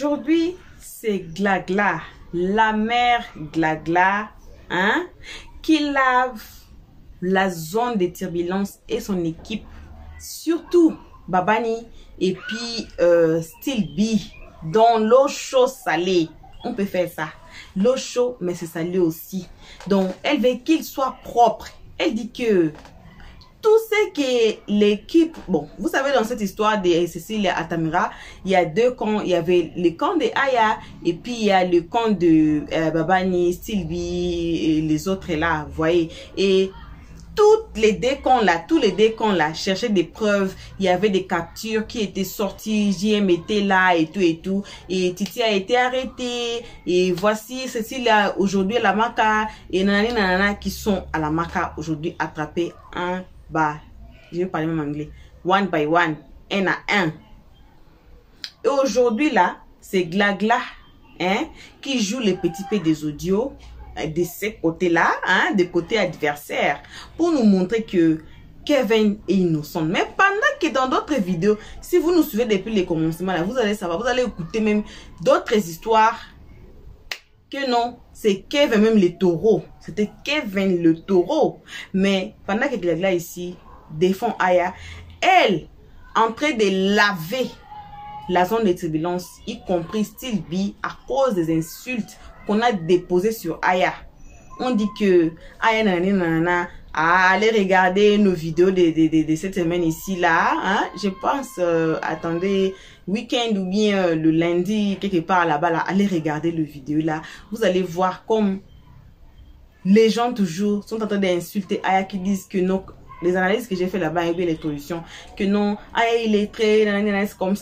Aujourd'hui, c'est Glagla, la mère Glagla, hein, qui lave la zone de turbulence et son équipe, surtout Babani et puis Style B, dans l'eau chaude salée. On peut faire ça. L'eau chaude, mais c'est salé aussi. Donc, elle veut qu'il soit propre. Elle dit que tout ce que l'équipe... Bon, vous savez, dans cette histoire de Cécile Atamira, il y a deux camps. Il y avait le camp de Aya et puis il y a le camp de Babani, Sylvie et les autres là, vous voyez. Et tous les deux camps là cherchaient des preuves. Il y avait des captures qui étaient sorties. JM était là et tout. Et Titi a été arrêté. Et voici Cécile aujourd'hui à la Maka. Et nanana qui sont à la Maka aujourd'hui attrapés un bas. Je vais parler même anglais. One by one. Un à un. Et aujourd'hui là, c'est Glagla hein, qui joue les petits P des audios de ces côtés-là, hein, des côtés adversaires, pour nous montrer que Kevin est innocent. Mais pendant que dans d'autres vidéos, si vous nous suivez depuis les commencements, là, vous allez savoir, vous allez écouter même d'autres histoires que non, c'est Kevin même le taureau. C'était Kevin le taureau. Mais pendant que Glagla ici défend Aya, elle, en train de laver la zone de turbulence, y compris Style B, à cause des insultes qu'on a déposées sur Aya. On dit que Aya nanana, allez regarder nos vidéos de cette semaine ici là, hein? Je pense, attendez, week-end ou bien le lundi quelque part là-bas là, allez regarder le vidéo là. Vous allez voir comme les gens toujours sont en train d'insulter Aya, qui disent que non. Les analyses que j'ai fait là-bas et bien les solutions, que non, Aya il est très comme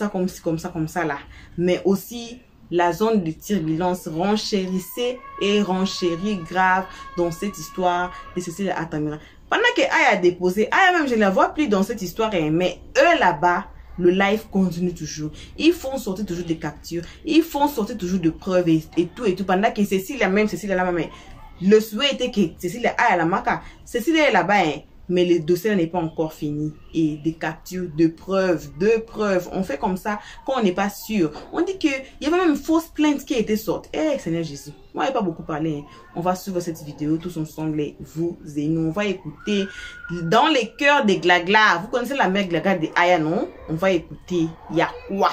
ça là. Mais aussi la zone de turbulence renchérissait et renchérit grave dans cette histoire de Cécile Atamira. Pendant que Aya a déposé, Aya même je ne la vois plus dans cette histoire, mais eux là-bas, le live continue toujours. Ils font sortir toujours des captures, ils font sortir toujours de preuves et tout. Pendant que Cécile là-même, mais le souhait était que Cécile Aya la Maka, Cécile est là-bas, hein. Mais le dossier n'est pas encore fini. Et des captures, de preuves. On fait comme ça quand on n'est pas sûr. On dit qu'il y avait même une fausse plainte qui a été sortie. Eh, Seigneur Jésus. Moi, je n'ai pas beaucoup parlé. Hein. On va suivre cette vidéo tous ensemble, vous et nous. On va écouter dans les cœurs des Glagla. Vous connaissez la mère Glagla de Aya, non? On va écouter. Il y a quoi?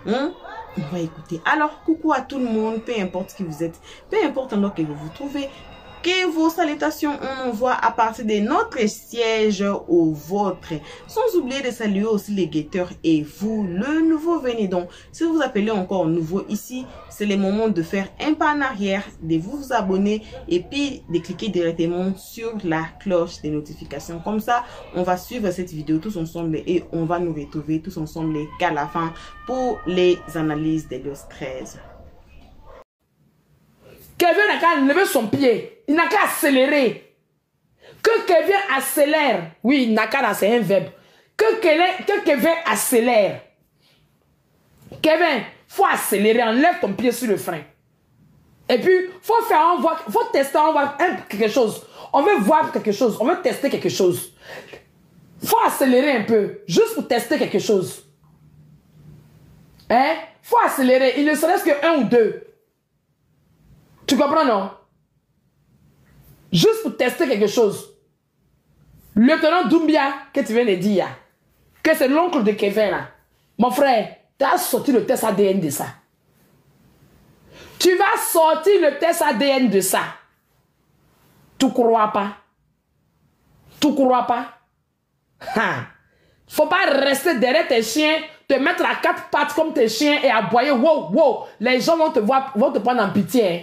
Hein? On va écouter. Alors, coucou à tout le monde. Peu importe qui vous êtes. Peu importe l'endroit que vous vous trouvez. Que vos salutations on envoie à partir de notre siège au vôtre. Sans oublier de saluer aussi les guetteurs et vous, le nouveau venu. Donc, si vous appelez encore nouveau ici, c'est le moment de faire un pas en arrière, de vous abonner et puis de cliquer directement sur la cloche des notifications. Comme ça, on va suivre cette vidéo tous ensemble et on va nous retrouver tous ensemble qu'à la fin pour les analyses de l'os 13. Kevin n'a qu'à lever son pied. Il n'a qu'à accélérer. Que Kevin accélère. Oui, il n'a qu'à, c'est un verbe. Que Kevin accélère. Kevin, faut accélérer. Enlève ton pied sur le frein. Et puis, faut tester, on voit quelque chose. On veut voir quelque chose. On veut tester quelque chose. Faut accélérer un peu. Juste pour tester quelque chose. Hein? Faut accélérer. Il ne serait-ce que 1 ou 2. Tu comprends, non? Juste pour tester quelque chose. Lieutenant Doumbia, que tu viens de dire, que c'est l'oncle de Kevin, là. Mon frère, tu as sorti le test ADN de ça. Tu vas sortir le test ADN de ça. Tu crois pas? Tu crois pas? Faut pas rester derrière tes chiens, te mettre à 4 pattes comme tes chiens et aboyer. Wow, wow. Les gens vont te voir, vont te prendre en pitié, hein.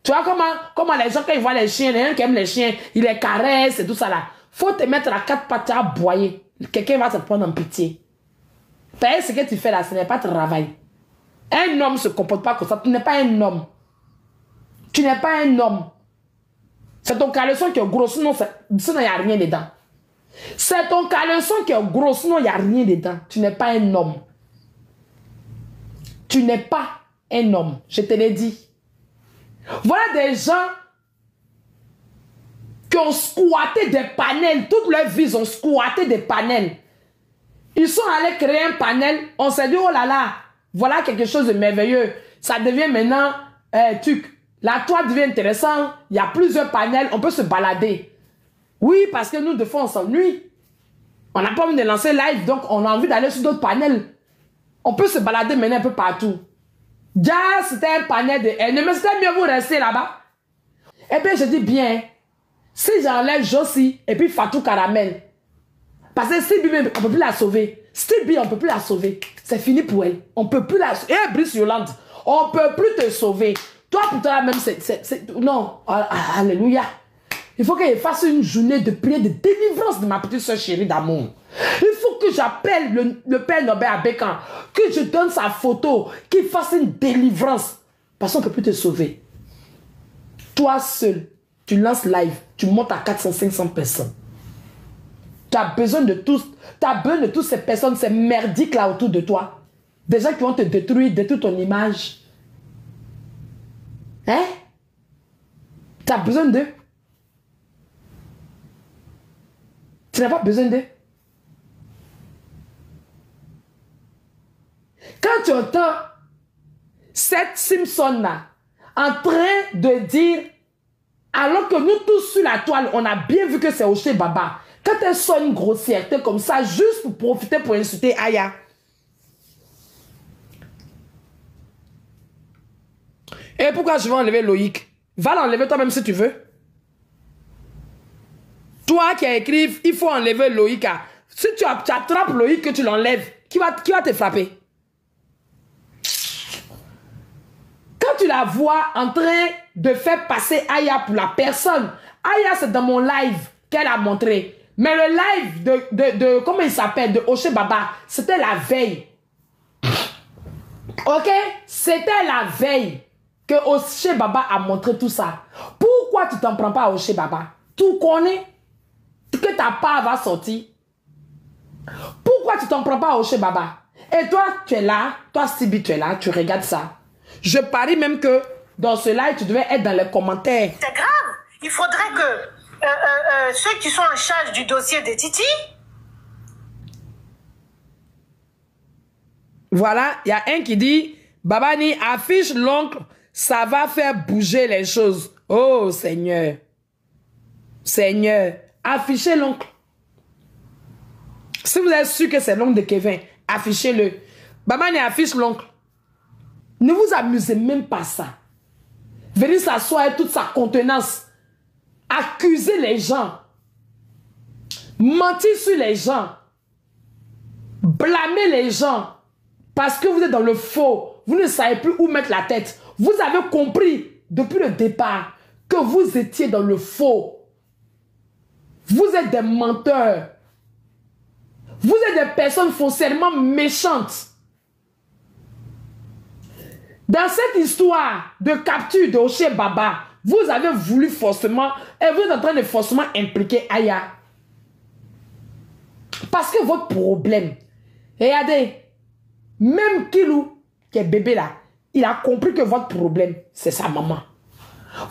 Tu vois comment les gens, quand ils voient les chiens, les gens qui aiment les chiens, ils les caressent et tout ça là. Faut te mettre à 4 pattes à aboyer. Quelqu'un va te prendre en pitié. Parce que ce que tu fais là, ce n'est pas travail. Un homme ne se comporte pas comme ça. Tu n'es pas un homme. Tu n'es pas un homme. C'est ton caleçon qui est gros, sinon il n'y a rien dedans. C'est ton caleçon qui est gros, sinon il n'y a rien dedans. Tu n'es pas un homme. Tu n'es pas un homme. Je te l'ai dit. Voilà des gens qui ont squatté des panels. Toute leur vie, ils ont squatté des panels. Ils sont allés créer un panel. On s'est dit, oh là là, Voilà quelque chose de merveilleux. Ça devient maintenant, la toile devient intéressante. Il y a plusieurs panels, on peut se balader. Oui, parce que nous, de fois, on s'ennuie. On n'a pas envie de lancer live, donc on a envie d'aller sur d'autres panels. On peut se balader maintenant un peu partout. Déjà, c'était un panel de haine, mais c'était mieux vous rester là-bas. Eh bien, je dis bien, si j'enlève Josie et puis Fatou Caramel, parce que Stevie, on ne peut plus la sauver. Stevie, on ne peut plus la sauver. C'est fini pour elle. On ne peut plus la sauver. Et Brice Yolande, on ne peut plus te sauver. Toi, pour toi, même, non. Alléluia. Il faut qu'il fasse une journée de prière de délivrance de ma petite soeur chérie d'amour. Il faut que j'appelle le père Norbert Abékan, que je donne sa photo, qu'il fasse une délivrance. Parce qu'on ne peut plus te sauver. Toi seul, tu lances live, tu montes à 400-500 personnes. Tu as besoin de tous, ces personnes, ces merdiques là autour de toi. Des gens qui vont te détruire ton image. Hein? Tu as besoin d'eux? Tu n'as pas besoin d'eux? Quand tu entends cette Simpson-là en train de dire, alors que nous tous sur la toile, on a bien vu que c'est Oshé Baba, quand elle sonne une grossièreté comme ça, juste pour profiter pour insulter Aya. Et pourquoi je vais enlever Loïc? Va l'enlever toi-même si tu veux. Toi qui as écrit, il faut enlever Loïc. Si tu attrapes Loïc, que tu l'enlèves, qui va te frapper? Quand tu la vois en train de faire passer Aya pour la personne, Aya c'est dans mon live qu'elle a montré. Mais le live de comment il s'appelle, de Oshé Baba, c'était la veille. Ok? C'était la veille que Oshé Baba a montré tout ça. Pourquoi tu t'en prends pas à Oshé Baba? Tu connais que ta part va sortir. Pourquoi tu t'en prends pas à Oshé Baba? Et toi, tu es là, toi Sibi, tu es là, tu regardes ça. Je parie même que dans ce live, tu devais être dans les commentaires. C'est grave. Il faudrait que ceux qui sont en charge du dossier de Titi. Voilà, il y a un qui dit, Babani, affiche l'oncle, ça va faire bouger les choses. Oh Seigneur. Seigneur, affichez l'oncle. Si vous êtes sûr que c'est l'oncle de Kevin, affichez-le. Babani affiche l'oncle. Ne vous amusez même pas ça. Venir s'asseoir et toute sa contenance. Accuser les gens. Mentir sur les gens. Blâmer les gens. Parce que vous êtes dans le faux. Vous ne savez plus où mettre la tête. Vous avez compris depuis le départ que vous étiez dans le faux. Vous êtes des menteurs. Vous êtes des personnes foncièrement méchantes. Dans cette histoire de capture de Oshé Baba, vous avez voulu forcément, et vous êtes en train de forcément impliquer Aya. Parce que votre problème, regardez, même Kilou, qui est bébé là, il a compris que votre problème, c'est sa maman.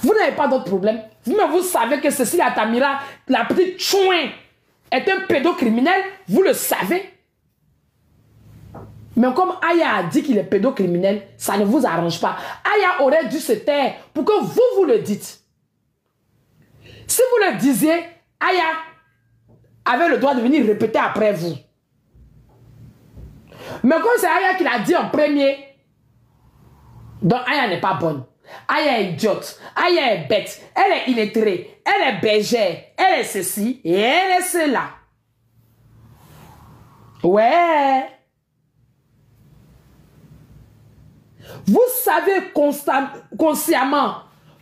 Vous n'avez pas d'autre problème. Mais vous savez que Cécile Atamira, la petite chouin, est un pédocriminel, vous le savez. Mais comme Aya a dit qu'il est pédocriminel, ça ne vous arrange pas. Aya aurait dû se taire pour que vous le dites. Si vous le disiez, Aya avait le droit de venir répéter après vous. Mais comme c'est Aya qui l'a dit en premier, donc Aya n'est pas bonne. Aya est idiote, Aya est bête, elle est illettrée, elle est bergère, elle est ceci et elle est cela. Ouais. Vous savez consciemment,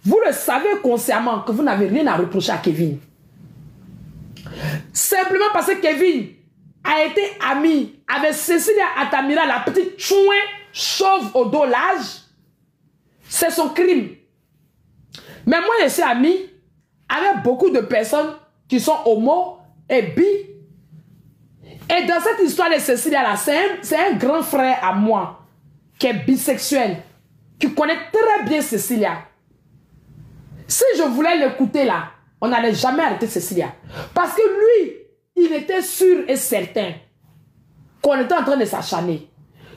vous le savez consciemment que vous n'avez rien à reprocher à Kevin. Simplement parce que Kevin a été ami avec Cécilia Atamira, la petite chouin chauve au dos large, c'est son crime. Mais moi, je suis ami avec beaucoup de personnes qui sont homo et bi. Et dans cette histoire de Cécilia là, c'est un grand frère à moi qui est bisexuel, qui connaît très bien Cécilia. Si je voulais l'écouter là, on n'allait jamais arrêter Cécilia. Parce que lui, il était sûr et certain qu'on était en train de s'acharner.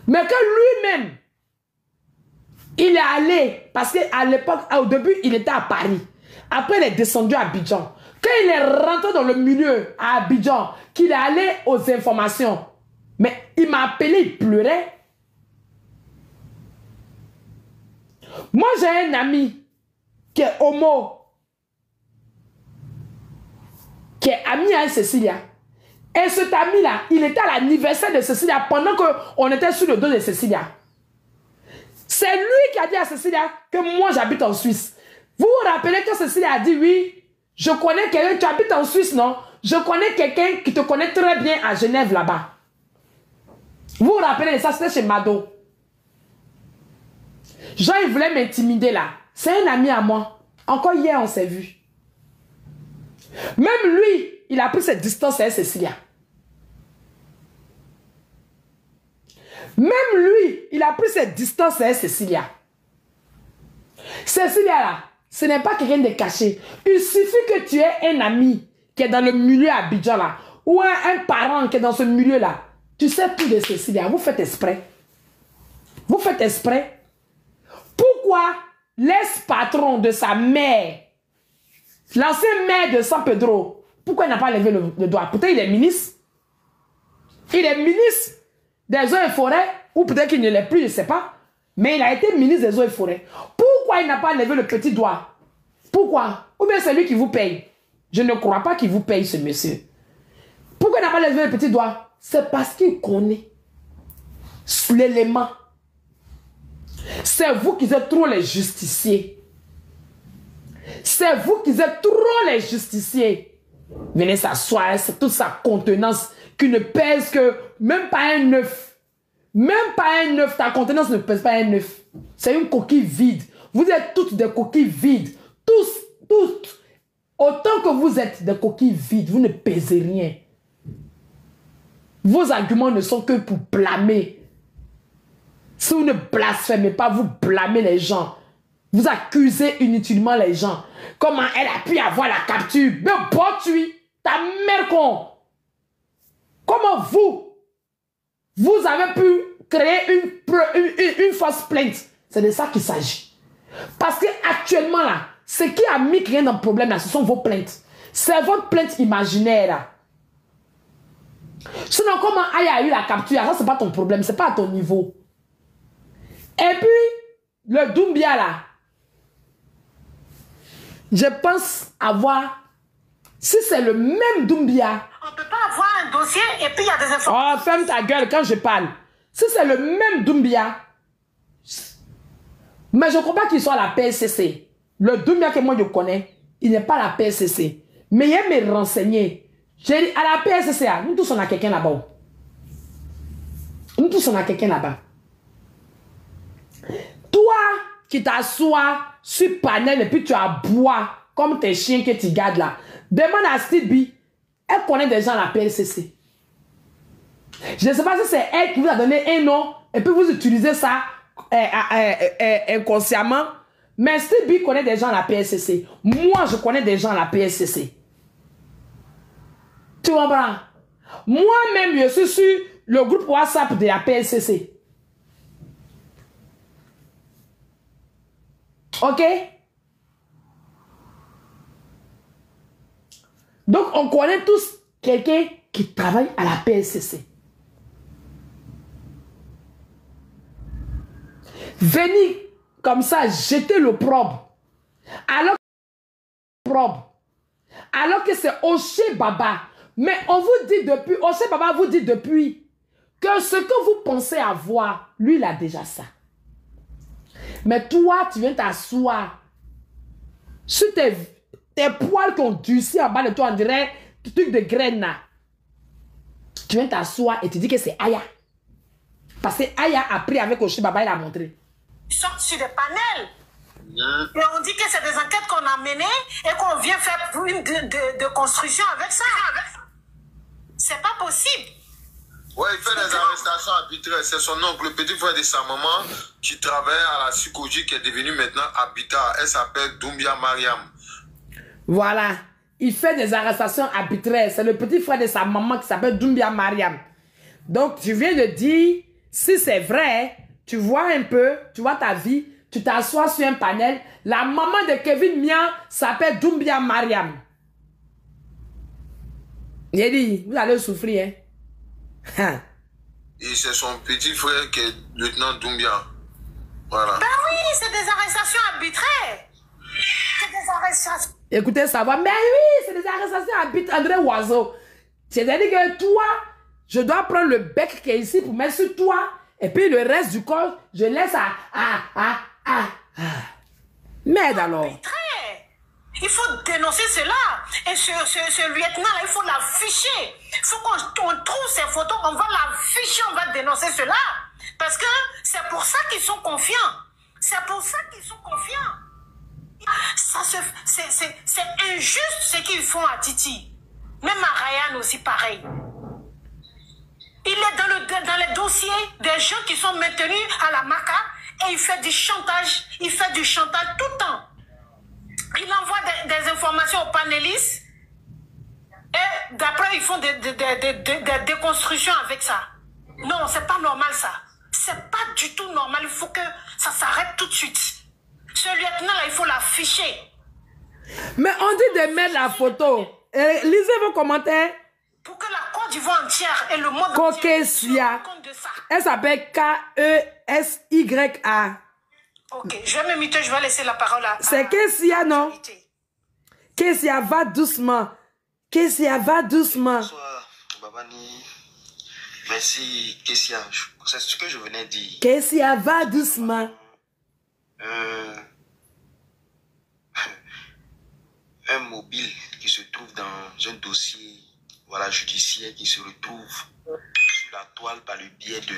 Mais que lui-même, il est allé, parce qu'à l'époque, au début, il était à Paris. Après, il est descendu à Abidjan. Quand il est rentré dans le milieu à Abidjan, qu'il est allé aux informations, mais il m'a appelé, il pleurait. Moi, j'ai un ami qui est homo, qui est ami à Cécilia. Et cet ami-là, il était à l'anniversaire de Cécilia pendant qu'on était sur le dos de Cécilia. C'est lui qui a dit à Cécilia que moi, j'habite en Suisse. Vous vous rappelez que Cécilia a dit, oui, je connais quelqu'un, tu habites en Suisse, non? Je connais quelqu'un qui te connaît très bien à Genève, là-bas. Vous vous rappelez de ça, c'était chez Mado. Jean, il voulait m'intimider là. C'est un ami à moi. Encore hier, on s'est vu. Même lui, il a pris cette distance avec Cécilia. Même lui, il a pris cette distance avec Cécilia. Cécilia là, ce n'est pas quelqu'un de caché. Il suffit que tu aies un ami qui est dans le milieu à Abidjan là, ou un parent qui est dans ce milieu là. Tu sais tout de Cécilia. Vous faites exprès. Vous faites exprès. Pourquoi l'ex-patron de sa mère, l'ancien maire de San Pedro, pourquoi il n'a pas levé le doigt? Peut-être il est ministre. Il est ministre des eaux et forêts, ou peut-être qu'il ne l'est plus, je ne sais pas. Mais il a été ministre des eaux et forêts. Pourquoi il n'a pas levé le petit doigt? Pourquoi? Ou bien c'est lui qui vous paye? Je ne crois pas qu'il vous paye, ce monsieur. Pourquoi il n'a pas levé le petit doigt? C'est parce qu'il connaît l'élément. C'est vous qui êtes trop les justiciers. C'est vous qui êtes trop les justiciers. Venez s'asseoir, c'est toute sa contenance qui ne pèse que même pas un œuf. Même pas un œuf. Ta contenance ne pèse pas un œuf. C'est une coquille vide. Vous êtes toutes des coquilles vides. Tous, toutes. Autant que vous êtes des coquilles vides, vous ne pèsez rien. Vos arguments ne sont que pour blâmer. Si vous ne blasphémez pas, vous blâmez les gens. Vous accusez inutilement les gens. Comment elle a pu avoir la capture? Mais bon, tu, ta mère con. Comment vous avez pu créer une fausse plainte? C'est de ça qu'il s'agit. Parce que actuellement là, ce qui a mis rien dans le problème là, ce sont vos plaintes. C'est votre plainte imaginaire là. Sinon, comment Aya a eu la capture? Ça, c'est pas ton problème, c'est pas à ton niveau. Et puis, le Doumbia là, je pense avoir, si c'est le même Doumbia. On ne peut pas avoir un dossier et puis il y a des informations. Oh, ferme ta gueule quand je parle. Si c'est le même Doumbia, mais je ne crois pas qu'il soit à la PSCC. Le Doumbia que moi je connais, il n'est pas à la PSCC. Mais il me renseigner. J'ai dit, à la PSCC, nous tous on a quelqu'un là-bas. Nous tous on a quelqu'un là-bas. Toi qui t'assois sur panel et puis tu aboies comme tes chiens que tu gardes là. Demande à Steve, elle connaît des gens à la PLCC. Je ne sais pas si c'est elle qui vous a donné un nom et puis vous utilisez ça inconsciemment. Mais Steve connaît des gens à la PLCC. Moi, je connais des gens à la PLCC. Tu comprends? Moi-même, je suis sur le groupe WhatsApp de la PLCC. Ok? Donc, on connaît tous quelqu'un qui travaille à la PLCC. Venir comme ça, jeter le propre. Alors que c'est Oshé Baba. Mais on vous dit depuis, Oshé Baba vous dit depuis que ce que vous pensez avoir, lui, il a déjà ça. Mais toi, tu viens t'asseoir sur tes poils qui ont durci en bas de toi, on dirait un truc de graine là. Tu viens t'asseoir et tu dis que c'est Aya. Parce que Aya a pris avec Oshé Baba, il a montré. Ils sortent sur des panels. Et on dit que c'est des enquêtes qu'on a menées et qu'on vient faire une de construction avec ça. C'est pas possible. Ouais, il fait des arrestations arbitraires. C'est son oncle, le petit frère de sa maman, qui travaille à la Sukoji, qui est devenu maintenant Habitat. Elle s'appelle Doumbia Mariam. Voilà. Il fait des arrestations arbitraires. C'est le petit frère de sa maman qui s'appelle Doumbia Mariam. Donc, tu viens de dire Si c'est vrai, tu vois un peu, tu vois ta vie, tu t'assois sur un panel. La maman de Kevin Mian s'appelle Doumbia Mariam. J'ai dit, vous allez souffrir. Hein? Et c'est son petit frère qui est lieutenant Doumbia. Voilà. Ben oui, c'est des arrestations arbitraires. C'est des arrestations. Écoutez, ça va. Mais oui, c'est des arrestations arbitraires. André Oiseau. C'est-à-dire que toi, je dois prendre le bec qui est ici pour mettre sur toi. Et puis le reste du corps, je laisse à. Merde alors. Arbitraire. Il faut dénoncer cela. Et ce lieutenant-là, il faut l'afficher. Il faut qu'on trouve ces photos, on va l'afficher, on va dénoncer cela. Parce que c'est pour ça qu'ils sont confiants. C'est pour ça qu'ils sont confiants. C'est injuste ce qu'ils font à Titi. Même à Ryan aussi, pareil. Il est dans les dossiers des gens qui sont maintenus à la MACA et il fait du chantage. Il fait du chantage tout le temps. Il envoie des informations aux panélistes et d'après, ils font des déconstructions avec ça. Non, c'est pas normal ça. C'est pas du tout normal. Il faut que ça s'arrête tout de suite. Ce lieutenant-là, il faut l'afficher. Mais on dit de mettre la photo. Lisez vos commentaires. Pour que la Côte d'Ivoire entière et le monde Kokesia. se rendent compte de ça. Elle s'appelle Kesya. Ok, je vais me muter, je vais laisser la parole à... C'est Kessia, non? Kessia, va doucement. Kessia, va doucement. Bonsoir, Babani. Merci, Kessia. C'est ce que je venais dire. Kessia, va doucement. Un mobile qui se trouve dans un dossier, voilà, judiciaire, qui se retrouve sur la toile par le biais de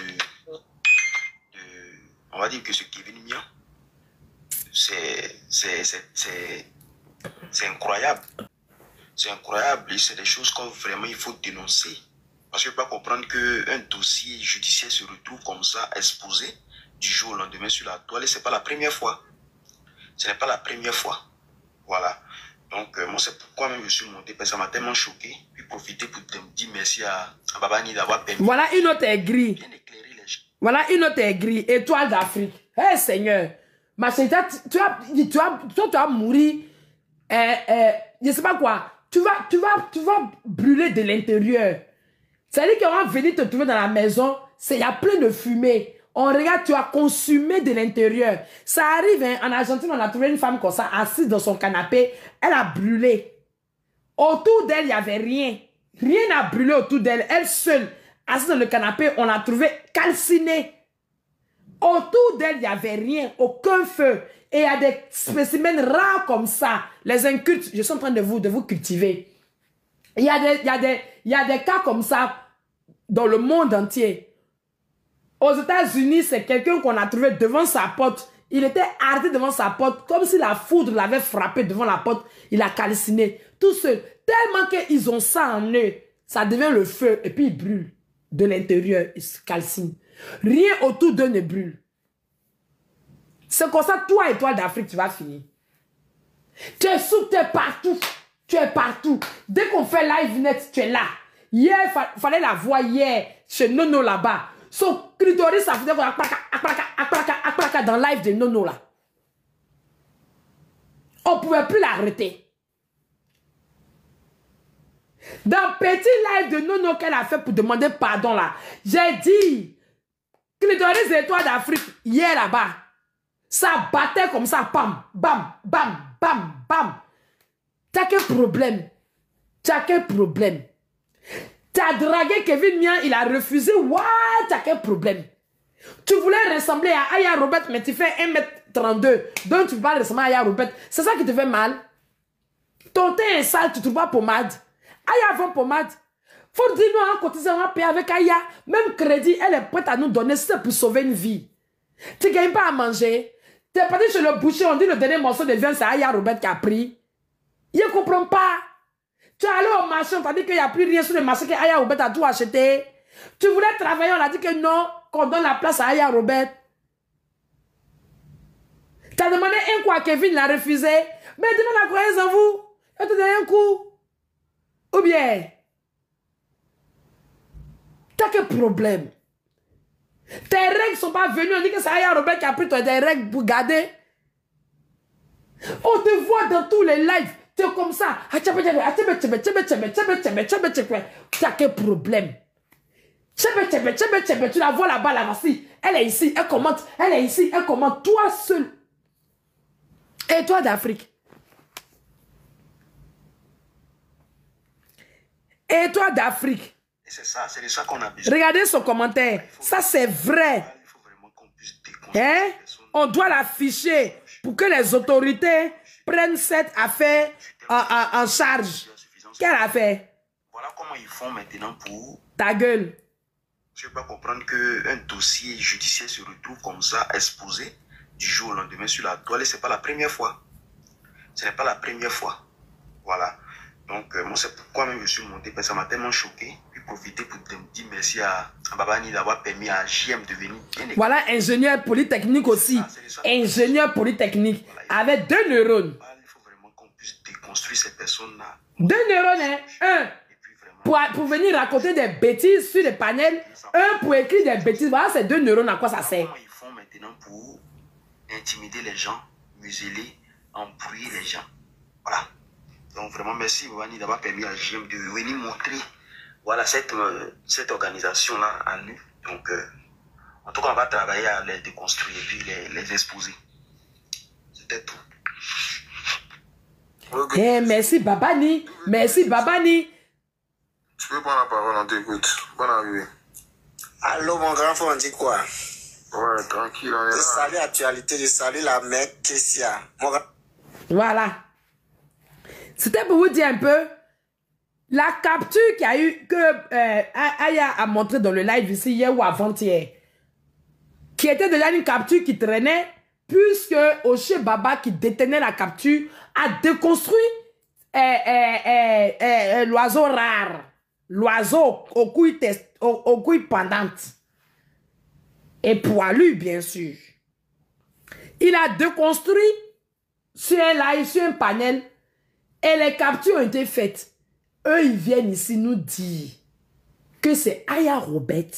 on va dire que ce Kevin Mian, c'est incroyable. C'est incroyable et c'est des choses qu'on vraiment il faut dénoncer. Parce que je ne peux pas comprendre qu'un dossier judiciaire se retrouve comme ça, exposé du jour au lendemain sur la toile. Et ce n'est pas la première fois. Ce n'est pas la première fois. Voilà. Donc, moi, c'est pourquoi même je suis monté, parce que ça m'a tellement choqué. Puis profiter pour te dire merci à Babani d'avoir permis. Voilà une autre aigrie. Bien éclairer les gens. Voilà une autre aigrie. Étoile d'Afrique. Hé, Seigneur. Ma chérie, tu vas mourir. Je ne sais pas quoi. Tu vas brûler de l'intérieur. C'est-à-dire qu'on va venir te trouver dans la maison. Il y a plein de fumée. On regarde, tu as consumé de l'intérieur. Ça arrive, hein, en Argentine, on a trouvé une femme comme ça, assise dans son canapé. Elle a brûlé. Autour d'elle, il n'y avait rien. Rien n'a brûlé autour d'elle. Elle seule, assise dans le canapé, on l'a trouvée calcinée. Autour d'elle, il n'y avait rien. Aucun feu. Et il y a des spécimens rares comme ça. Les incultes, je suis en train de vous cultiver. Il y a des cas comme ça dans le monde entier. Aux États-Unis, c'est quelqu'un qu'on a trouvé devant sa porte. Il était arrêté devant sa porte, comme si la foudre l'avait frappé devant la porte. Il a calciné, tout seul. Tellement qu'ils ont ça en eux, ça devient le feu et puis il brûle. De l'intérieur, il se calcine. Rien autour d'eux ne brûle. C'est comme ça, toi, étoile d'Afrique, tu vas finir. Tu es sous, tu es partout. Tu es partout. Dès qu'on fait live net, tu es là. Hier, il fallait la voir hier, chez Nono là-bas. Son clitoris, ça faisait dans live de Nono là. On ne pouvait plus l'arrêter. Dans petit live de Nono qu'elle a fait pour demander pardon là, j'ai dit, clitoris étoile d'Afrique, hier là-bas, ça battait comme ça, bam, bam, bam, bam, bam. T'as quel problème? T'as quel problème? T'as dragué Kevin Mian, il a refusé. What? T'as quel problème? Tu voulais ressembler à Aya Robert, mais tu fais 1m32. Donc tu ne peux pas ressembler à Aya Robert. C'est ça qui te fait mal? Ton teint est sale, tu ne trouves pas pommade? Aya vend pommade. Faut dire nous en cotisant, on va payer avec Aya. Même crédit, elle est prête à nous donner, c'est pour sauver une vie. Tu ne gagnes pas à manger. Tu es parti chez le boucher, on dit le dernier morceau de viande, c'est Aya Robert qui a pris. Il ne comprend pas. Tu es allé au marché, on t'a dit qu'il n'y a plus rien sur le marché, que Aya Robert a tout acheté. Tu voulais travailler, on a dit que non, qu'on donne la place à Aya Robert. Tu as demandé un coup à Kevin, il a refusé. Mais demande la croyance en vous. Je te donne un coup. Ou bien, t'as quel problème? Tes règles ne sont pas venues. On dit que c'est Aya Robert qui a pris tes règles pour garder. On te voit dans tous les lives. Tu es comme ça. Tu as quel problème? Tu la vois là-bas, là, voici. Elle est ici, elle commente. Elle est ici, elle commente. Toi seul. Et toi d'Afrique? Et toi d'Afrique? C'est de ça qu'on a besoin. Regardez son commentaire. Ça, c'est vrai. Il faut vraiment qu'on puisse déconstruire Hein? On doit l'afficher pour que les autorités prennent cette affaire en charge. Quelle affaire? Voilà comment ils font maintenant pour... Ta gueule. Je ne peux pas comprendre qu'un dossier judiciaire se retrouve comme ça, exposé du jour au lendemain sur la toile. Et ce n'est pas la première fois. Ce n'est pas la première fois. Voilà. Donc, moi, c'est pourquoi même je suis monté, parce que ça m'a tellement choqué. Puis profiter pour dire merci à Babani d'avoir permis à JM de venir bien écouter. Voilà, ingénieur polytechnique aussi. Ingénieur polytechnique. Avec 2 neurones. Il faut vraiment qu'on puisse déconstruire ces personnes-là. 2 neurones, hein? Un. Pour venir raconter des bêtises sur les panels. Un pour écrire des bêtises. Voilà, ces 2 neurones, à quoi ça sert? Comment ils font maintenant pour intimider les gens, museler, embrouiller les gens. Voilà. Donc vraiment, merci Babani d'avoir permis à JM de venir montrer voilà, cette organisation-là à nous. Donc, en tout cas, on va travailler à les déconstruire et puis les exposer. C'était tout. Okay. Merci Babani. Merci Babani. Tu peux prendre la parole, on t'écoute. Bonne arrivée. Allô, mon grand frère, on dit quoi? Ouais, tranquille, on est là. Je salue l'actualité, je salue la mère Kessia. Voilà. C'était pour vous dire un peu la capture qu'il y a eu, que Aya a montré dans le live ici hier ou avant-hier, qui était déjà une capture qui traînait, puisque Oshé Baba qui détenait la capture a déconstruit l'oiseau rare, l'oiseau aux couilles pendantes et poilu, bien sûr. Il a déconstruit sur un live, sur un panel, et les captures ont été faites. Eux, ils viennent ici nous dire que c'est Aya Robert.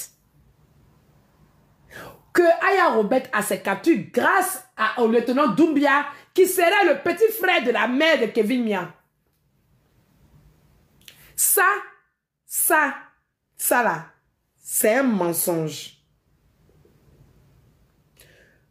Que Aya Robert a ses captures grâce au lieutenant Doumbia, qui serait le petit frère de la mère de Kevin Mia. Ça là, c'est un mensonge.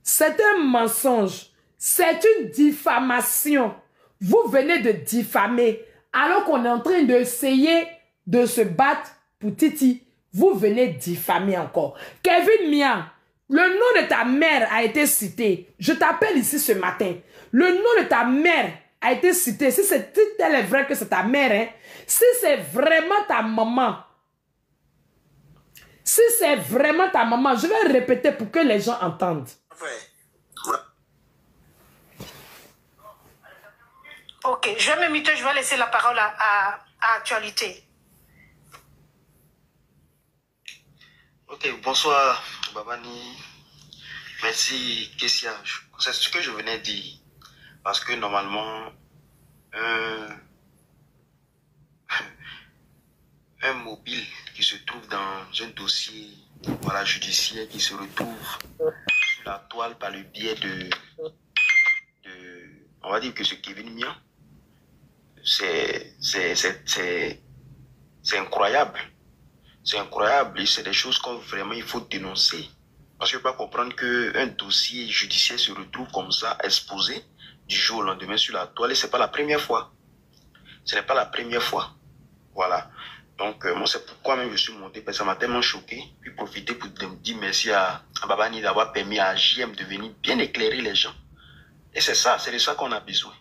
C'est un mensonge. C'est une diffamation. Vous venez de diffamer alors qu'on est en train d'essayer de se battre pour Titi. Vous venez diffamer encore. Kevin Mia, le nom de ta mère a été cité. Je t'appelle ici ce matin. Le nom de ta mère a été cité. Si elle est vrai que c'est ta mère, hein, si c'est vraiment ta maman, si c'est vraiment ta maman, je vais répéter pour que les gens entendent. Ok, je vais me muter, je vais laisser la parole à Actualité. Ok, bonsoir Babani. Merci Kessia. C'est ce que je venais dire. Parce que normalement, un mobile qui se trouve dans un dossier voilà, judiciaire qui se retrouve sur la toile par le biais de on va dire que c'est Kevin Mia. C'est incroyable. C'est incroyable et c'est des choses qu'on vraiment il faut dénoncer. Parce que je ne peux pas comprendre qu'un dossier judiciaire se retrouve comme ça, exposé du jour au lendemain sur la toile. Et ce n'est pas la première fois. Ce n'est pas la première fois. Voilà. Donc, moi, c'est pourquoi même je suis monté, parce que ça m'a tellement choqué. Puis profiter pour dire merci à Babani d'avoir permis à JM de venir bien éclairer les gens. Et c'est de ça qu'on a besoin.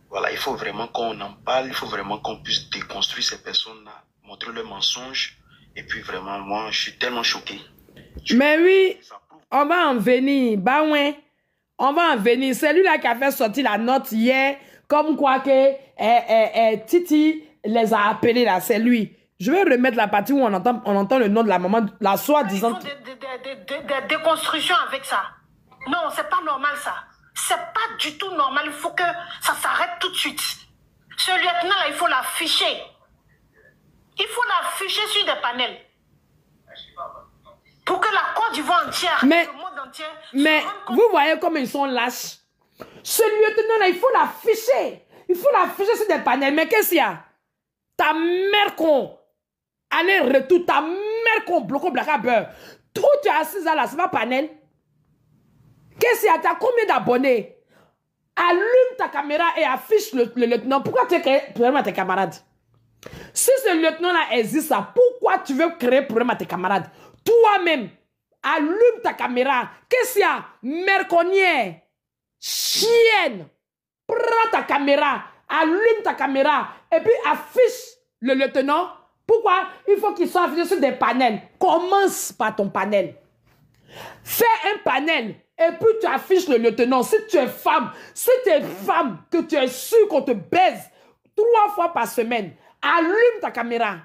Voilà, il faut vraiment qu'on en parle, il faut vraiment qu'on puisse déconstruire ces personnes-là, montrer leurs mensonges. Et puis vraiment, moi, je suis tellement choqué. Mais oui, on va en venir. Bah ouais, on va en venir. C'est lui là qui a fait sortir la note hier, comme quoi que Titi les a appelés là, c'est lui. Je vais remettre la partie où on entend le nom de la maman, la soi-disant. Ils font des déconstructions avec ça. Non, c'est pas normal ça. C'est pas du tout normal. Il faut que ça s'arrête tout de suite. Ce lieutenant-là, il faut l'afficher. Il faut l'afficher sur des panels. Pour que la Côte d'Ivoire entière, Mais, le monde entier. mais vous voyez comme ils sont lâches. Ce lieutenant-là, il faut l'afficher. Il faut l'afficher sur des panels. Mais qu'est-ce qu'il y a? Ta mère con. Allez, retour, ta mère con, bloqué, black beurre. Où tu es assise là, c'est pas panel. Qu'est-ce qu'il y a? Tu as combien d'abonnés? Allume ta caméra et affiche le lieutenant. Pourquoi tu as créé problème à tes camarades? Si ce lieutenant-là existe, ça, pourquoi tu veux créer problème à tes camarades? Toi-même, allume ta caméra. Qu'est-ce qu'il y a? Merconnière, chienne, prends ta caméra, allume ta caméra et puis affiche le lieutenant. Pourquoi? Il faut qu'il soit affiché sur des panels. Commence par ton panel. Fais un panel et puis tu affiches le lieutenant. Si tu es femme, que tu es sûr qu'on te baise 3 fois par semaine, allume ta caméra.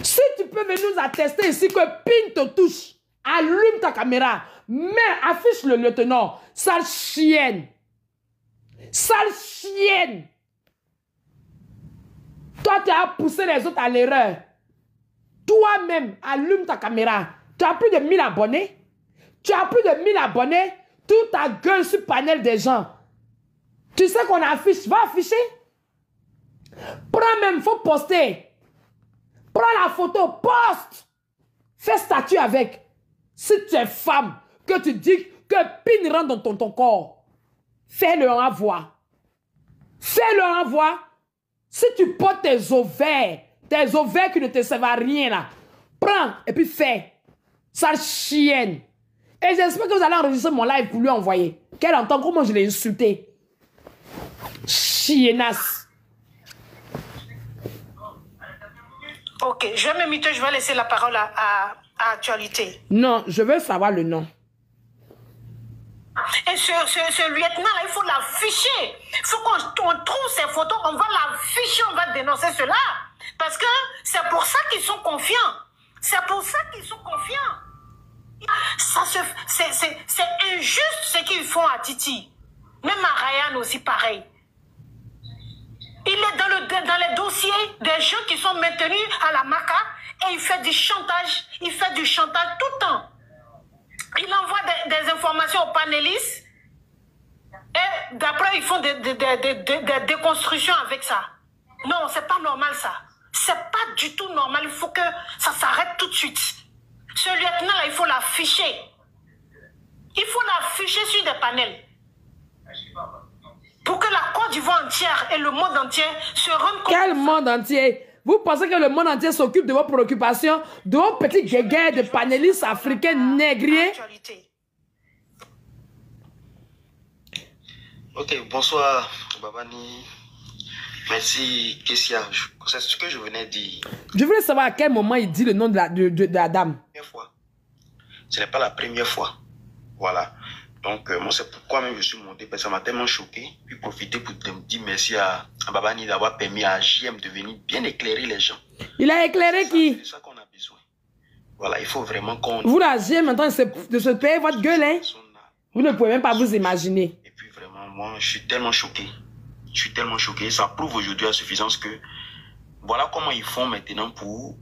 Si tu peux venir nous attester ici que PIN te touche, allume ta caméra. Mais affiche le lieutenant. Sale chienne. Sale chienne. Toi, tu as poussé les autres à l'erreur. Toi-même, allume ta caméra. Tu as plus de 1000 abonnés. Tu as plus de 1000 abonnés. Toute ta gueule sur le panel des gens. Tu sais qu'on affiche. Va afficher. Prends même, il faut poster. Prends la photo, poste. Fais statut avec. Si tu es femme, que tu dis que PIN rentre dans ton corps, fais-le envoi. Fais-le envoi. Si tu portes tes ovaires qui ne te servent à rien là, prends et puis fais. Sale chienne. Et j'espère que vous allez enregistrer mon live pour lui envoyer. Qu'elle entend comment je l'ai insulté. Chiennasse. Ok, je vais me muter, je vais laisser la parole à Actualité. Non, je veux savoir le nom. Et ce lieutenant-là, il faut l'afficher. Il faut qu'on trouve ces photos, on va l'afficher, on va dénoncer cela. Parce que c'est pour ça qu'ils sont confiants. C'est pour ça qu'ils sont confiants. C'est injuste ce qu'ils font à Titi. Même à Ryan aussi, pareil. Il est dans les dossiers des gens qui sont maintenus à la MACA et il fait du chantage. Il fait du chantage tout le temps. Il envoie des informations aux panélistes et d'après ils font des déconstructions avec ça. Non, c'est pas normal ça. C'est pas du tout normal. Il faut que ça s'arrête tout de suite. Ce lieutenant-là, il faut l'afficher. Il faut l'afficher sur des panels. Pour que la Côte d'Ivoire entière et le monde entier se rendent compte. Quel monde entier? Vous pensez que le monde entier s'occupe de vos préoccupations, de vos petits guéguerres de panélistes africains négriers? Ok, bonsoir, Babani. Merci, Kessia. C'est ce que je venais dire. Je voulais savoir à quel moment il dit le nom de la dame. Ce n'est pas la première fois. Voilà. Donc, moi, c'est pourquoi même je suis monté, parce que ça m'a tellement choqué. Puis profiter pour te dire merci à Babani d'avoir permis à JM de venir bien éclairer les gens. Il a éclairé qui? C'est ça qu'on a besoin. Voilà, il faut vraiment qu'on... Vous, la JM, maintenant, de se payer votre gueule, hein? Vous ne pouvez même pas vous imaginer. Et puis, vraiment, moi, je suis tellement choqué. Je suis tellement choqué. Ça prouve aujourd'hui à suffisance que voilà comment ils font maintenant pour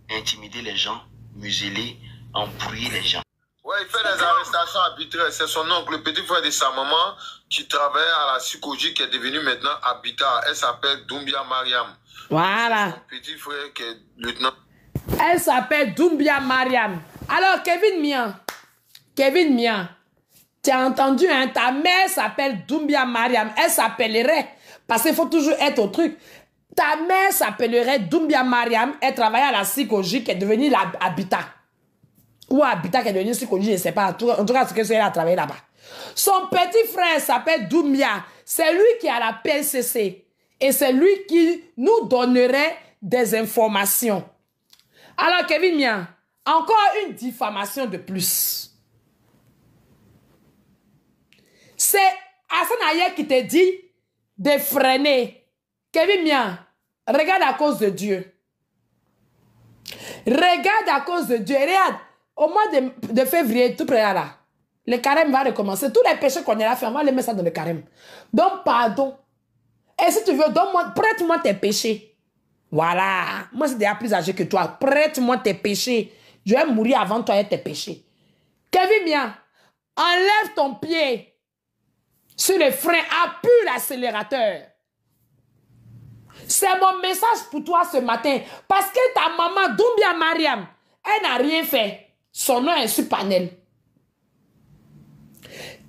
intimider les gens, museler, embrouiller les gens. Ouais, il fait des arrestations arbitraires. C'est son oncle, le petit frère de sa maman, qui travaille à la Sikoji, qui est devenu maintenant habitat. Elle s'appelle Doumbia Mariam. Voilà. Son petit frère qui est lieutenant. Elle s'appelle Doumbia Mariam. Alors, Kevin Mian, tu as entendu, hein? Ta mère s'appelle Doumbia Mariam. Elle s'appellerait, parce qu'il faut toujours être au truc. Ta mère s'appellerait Doumbia Mariam. Elle travaille à la Sikoji, qui est devenue l'habitat. Ou habitat qui est devenu Sikoji, je ne sais pas. En tout cas, c'est que c'est elle a travaillé là-bas. Son petit frère s'appelle Doumbia. C'est lui qui a la PCC. Et c'est lui qui nous donnerait des informations. Alors, Kevin Mian, encore une diffamation de plus. C'est Hassan Ayer qui te dit de freiner. Kevin Mian, regarde à cause de Dieu. Regarde à cause de Dieu. Regarde. Au mois de février, tout près là, le carême va recommencer. Tous les péchés qu'on a fait, on va les mettre ça dans le carême. Donc, pardon. Et si tu veux, prête-moi tes péchés. Voilà. Moi, c'est déjà plus âgé que toi. Prête-moi tes péchés. Je vais mourir avant toi et tes péchés. Kevin Mia, enlève ton pied sur le frein, appuie l'accélérateur. C'est mon message pour toi ce matin. Parce que ta maman, Doumbia Mariam, elle n'a rien fait. Son nom est sur panel.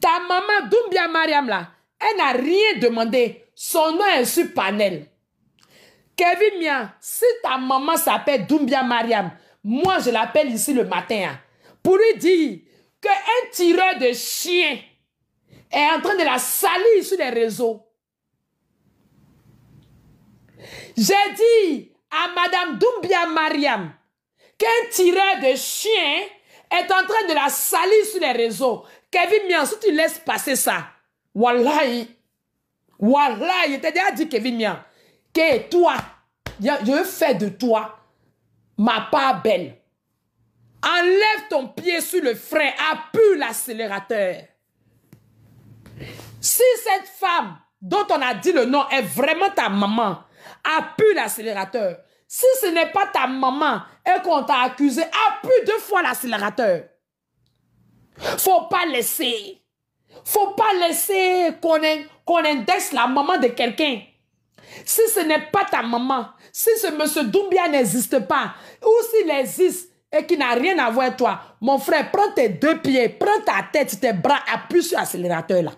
Ta maman, Doumbia Mariam, là, elle n'a rien demandé. Son nom est sur panel. Kevin Mia, si ta maman s'appelle Doumbia Mariam, moi je l'appelle ici le matin, hein, pour lui dire qu'un tireur de chien est en train de la salir sur les réseaux. J'ai dit à Madame Doumbia Mariam qu'un tireur de chien est en train de la salir sur les réseaux. Kevin Mia, si tu laisses passer ça, wallahi, je t'ai déjà dit, Kevin Mia, que toi, je fais de toi ma part belle. Enlève ton pied sur le frein, appuie l'accélérateur. Si cette femme dont on a dit le nom est vraiment ta maman, appuie l'accélérateur. Si ce n'est pas ta maman et qu'on t'a accusé, appuie 2 fois l'accélérateur. Faut pas laisser qu'on indexe la maman de quelqu'un. Si ce n'est pas ta maman, si ce monsieur Doumbia n'existe pas, ou s'il existe et qu'il n'a rien à voir avec toi, mon frère, prends tes 2 pieds, prends ta tête, tes bras, appuie sur l'accélérateur là.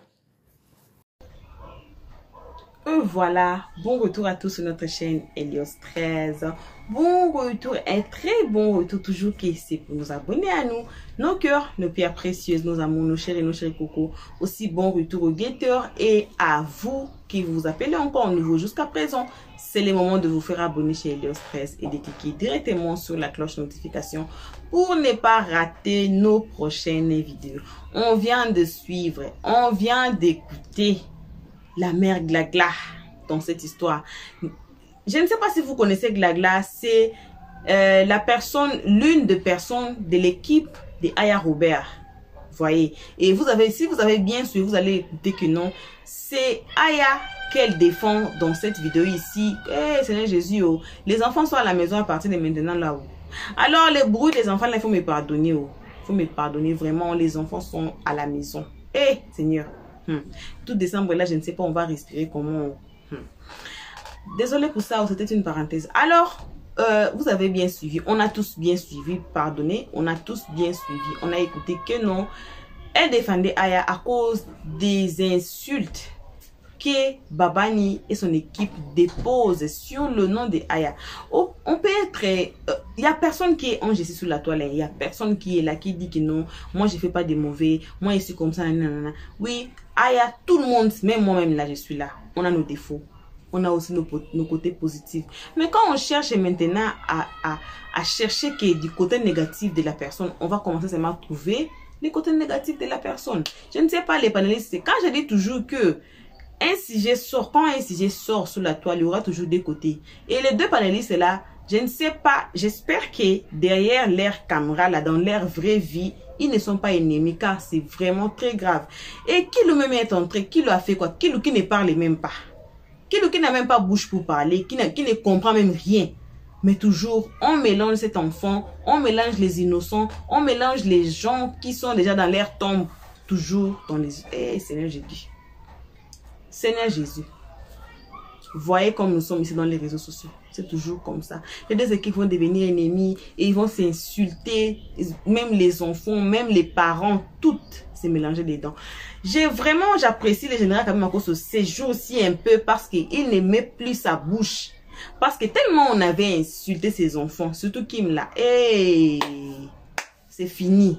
Voilà, bon retour à tous sur notre chaîne Helios 13. Bon retour, un très bon retour toujours qui c'est pour nous abonner à nous, nos cœurs, nos pierres précieuses, nos amours, nos chéris cocos. Aussi bon retour aux guetteurs et à vous qui vous appelez encore nouveau jusqu'à présent. C'est le moment de vous faire abonner chez Helios 13 et de cliquer directement sur la cloche notification pour ne pas rater nos prochaines vidéos. On vient de suivre, on vient d'écouter la mère Glagla dans cette histoire. Je ne sais pas si vous connaissez Glagla, c'est l'une des personnes de l'équipe de Aya Robert. Voyez, et si vous avez bien suivi, vous allez écouter que non, c'est Aya qu'elle défend dans cette vidéo ici. Seigneur Jésus, oh, les enfants sont à la maison à partir de maintenant là-haut. Alors les bruits des enfants là, il faut me pardonner, oh. Il faut me pardonner vraiment, les enfants sont à la maison. Seigneur. Tout décembre là, je ne sais pas, on va respirer comment. Désolé pour ça, c'était une parenthèse. Alors, vous avez bien suivi, on a tous bien suivi, pardonnez, on a tous bien suivi, on a écouté que non, elle défendait Aya à cause des insultes que Babani et son équipe déposent sur le nom de Aya. Oh, on peut être... Il n'y a personne qui est enregistré sur la toile. Il n'y a personne qui est là, qui dit que non, moi je ne fais pas de mauvais, moi je suis comme ça. Nanana. Oui, Aya, tout le monde, même moi-même là, je suis là. On a nos défauts. On a aussi nos côtés positifs. Mais quand on cherche maintenant à chercher que du côté négatif de la personne, on va commencer seulement à trouver les côtés négatifs de la personne. Je ne sais pas les panélistes. Quand je dis toujours que un sujet sort, quand un sujet sort sur la toile, il y aura toujours des côtés. Et les 2 panélistes là, je ne sais pas, j'espère que derrière leur caméra, là, dans leur vraie vie, ils ne sont pas ennemis, car c'est vraiment très grave. Et qui lui-même est entré, qui lui a fait quoi, qui ne parle même pas, qui n'a même pas bouche pour parler, qui ne comprend même rien. Mais toujours, on mélange cet enfant, on mélange les innocents, on mélange les gens qui sont déjà dans leur tombe, toujours dans les... Seigneur Jésus. Seigneur Jésus, voyez comme nous sommes ici dans les réseaux sociaux. C'est toujours comme ça. Il y a des équipes qui vont devenir ennemis et ils vont s'insulter. Même les enfants, même les parents, toutes se mélanger dedans. J'apprécie le général quand même à cause de ces jours-ci un peu parce qu'il ne met plus sa bouche. Parce que tellement on avait insulté ses enfants, surtout Kim là. C'est fini.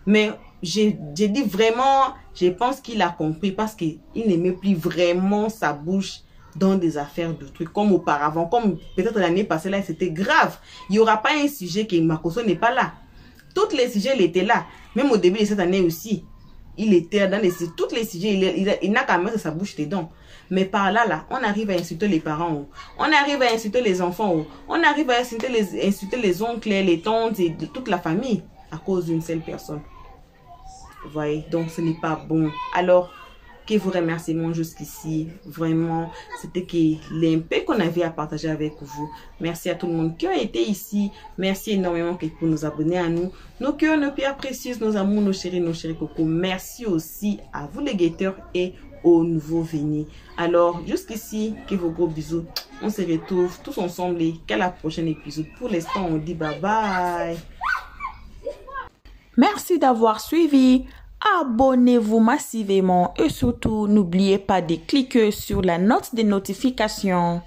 Mais j'ai dit vraiment, je pense qu'il a compris parce qu'il ne met plus vraiment sa bouche dans des affaires de trucs comme auparavant. Comme peut-être l'année passée là, c'était grave. Il n'y aura pas un sujet que Makosso n'est pas là. Tous les sujets, il était là. Même au début de cette année aussi. Il était dans tous les sujets. Il n'a qu'à mettre sa bouche dedans. Mais par là, on arrive à insulter les parents. On arrive à insulter les enfants. On arrive à insulter les oncles, les tantes et toute la famille à cause d'une seule personne. Vous voyez, donc ce n'est pas bon. Alors, que vos remerciements jusqu'ici. Vraiment, c'était que l'impact qu'on avait à partager avec vous. Merci à tout le monde qui a été ici. Merci énormément pour nous abonner à nous. Nos cœurs, nos pierres précieuses, nos amours, nos chéris cocos. Merci aussi à vous les guetteurs et aux nouveaux venus. Alors, jusqu'ici, que vos gros bisous. On se retrouve tous ensemble et qu'à la prochaine épisode. Pour l'instant, on dit bye bye. Merci d'avoir suivi. Abonnez-vous massivement et surtout, n'oubliez pas de cliquer sur la note de notification.